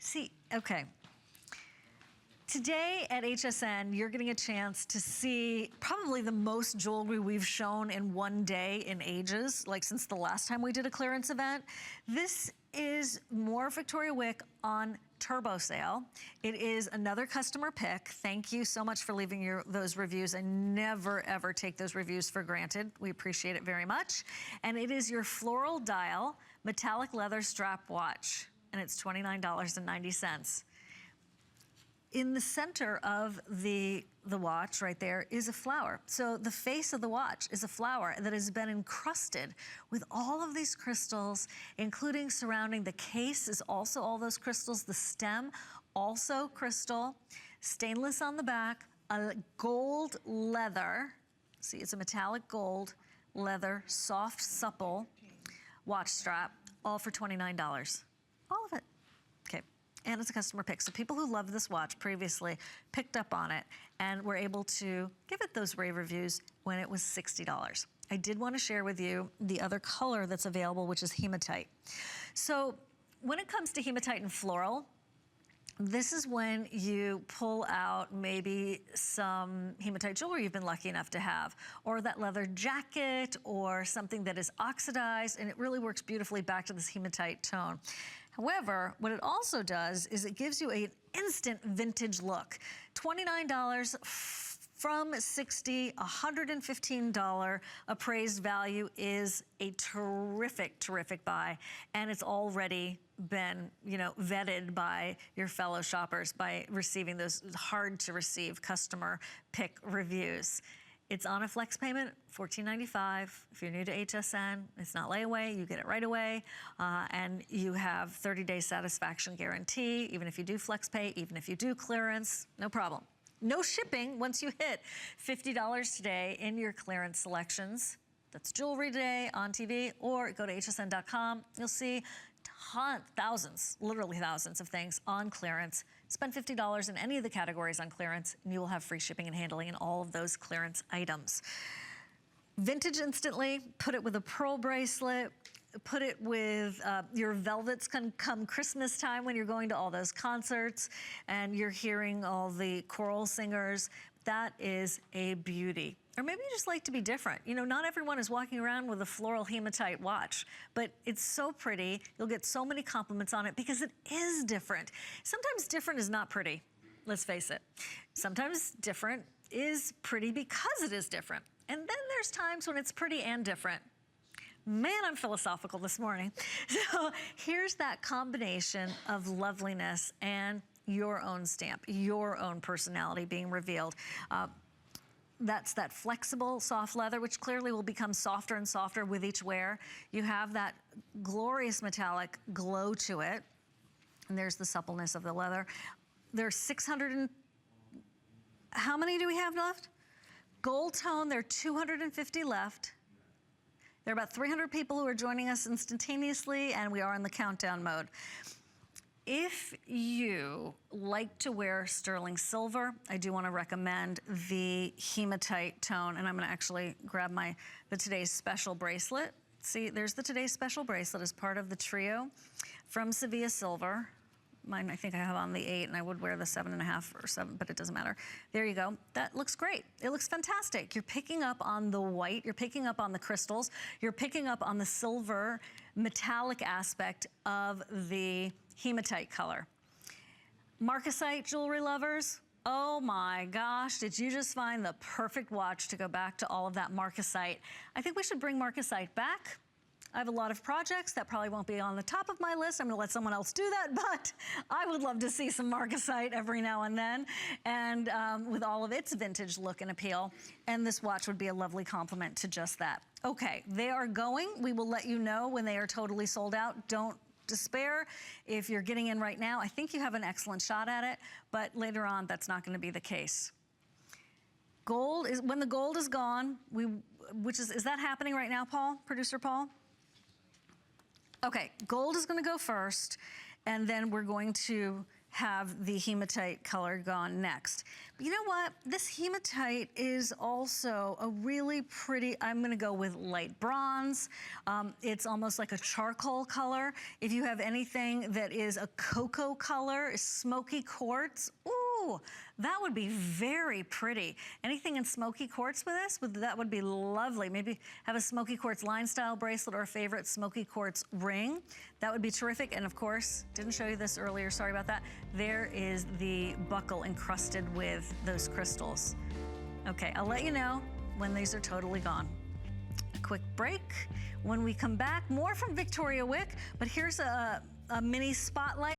See, okay. Today at HSN, you're getting a chance to see probably the most jewelry we've shown in one day in ages, like since the last time we did a clearance event. This is more Victoria Wieck on turbo sale. It is another customer pick. Thank you so much for leaving those reviews. I never ever take those reviews for granted. We appreciate it very much. And it is your floral dial metallic leather strap watch, and it's $29.90. In the center of the watch right there is a flower. So the face of the watch is a flower that has been encrusted with all of these crystals, including surrounding the case is also all those crystals, the stem, also crystal, stainless on the back, a gold leather. See, it's a metallic gold leather, soft, supple watch strap, all for $29. All of it. Okay. And it's a customer pick. So people who loved this watch previously picked up on it and were able to give it those rave reviews when it was $60. I did want to share with you the other color that's available, which is hematite. So when it comes to hematite and floral, this is when you pull out maybe some hematite jewelry you've been lucky enough to have, or that leather jacket, or something that is oxidized, and it really works beautifully back to this hematite tone. However, what it also does is it gives you an instant vintage look. $29 from $60, $115 appraised value is a terrific, terrific buy. And it's already been, you know, vetted by your fellow shoppers by receiving those hard to receive customer pick reviews. It's on a flex payment, $14.95. If you're new to HSN, it's not layaway, you get it right away. And you have 30-day satisfaction guarantee, even if you do flex pay, even if you do clearance, no problem. No shipping once you hit $50 today in your clearance selections. That's Jewelry Day on TV, or go to hsn.com. You'll see thousands, literally thousands of things on clearance. Spend $50 in any of the categories on clearance, and you will have free shipping and handling in all of those clearance items. Vintage instantly, put it with a pearl bracelet, put it with your velvets come Christmas time when you're going to all those concerts and you're hearing all the choral singers. That is a beauty. Or maybe you just like to be different. You know, not everyone is walking around with a floral hematite watch, but it's so pretty. You'll get so many compliments on it because it is different. Sometimes different is not pretty, let's face it. Sometimes different is pretty because it is different. And then there's times when it's pretty and different. Man, I'm philosophical this morning. So here's that combination of loveliness and your own stamp, your own personality being revealed. That's that flexible, soft leather, which clearly will become softer and softer with each wear. You have that glorious metallic glow to it. And there's the suppleness of the leather. There's 600 and... How many do we have left? Gold tone, there are 250 left. There are about 300 people who are joining us instantaneously, and we are in the countdown mode. If you like to wear sterling silver, I do want to recommend the hematite tone, and I'm going to actually grab the Today's Special bracelet. See, there's the Today's Special bracelet as part of the trio from Sevilla Silver. Mine, I think I have on the 8, and I would wear the 7.5 or 7, but it doesn't matter. There you go. That looks great. It looks fantastic. You're picking up on the white, you're picking up on the crystals, you're picking up on the silver metallic aspect of the hematite color. Marcasite jewelry lovers, oh my gosh, did you just find the perfect watch to go back to all of that marcasite? I think we should bring marcasite back. I have a lot of projects that probably won't be on the top of my list. I'm gonna let someone else do that, but I would love to see some marcasite every now and then, and with all of its vintage look and appeal. And this watch would be a lovely complement to just that. Okay, they are going. We will let you know when they are totally sold out. Don't despair. If you're getting in right now, I think you have an excellent shot at it, but later on, that's not gonna be the case. Gold is, when the gold is gone, is that happening right now, Paul, producer Paul? Okay, gold is gonna go first, and then we're going to have the hematite color gone next. But you know what? This hematite is also a really pretty, I'm gonna go with light bronze. It's almost like a charcoal color. If you have anything that is a cocoa color, smoky quartz, ooh, that would be very pretty. Anything in smoky quartz with this, that would be lovely. Maybe have a smoky quartz line style bracelet or a favorite smoky quartz ring. That would be terrific. And of course, didn't show you this earlier, sorry about that. There is the buckle encrusted with those crystals. Okay, I'll let you know when these are totally gone. Quick break. When we come back, more from Victoria Wieck, but here's a mini spotlight.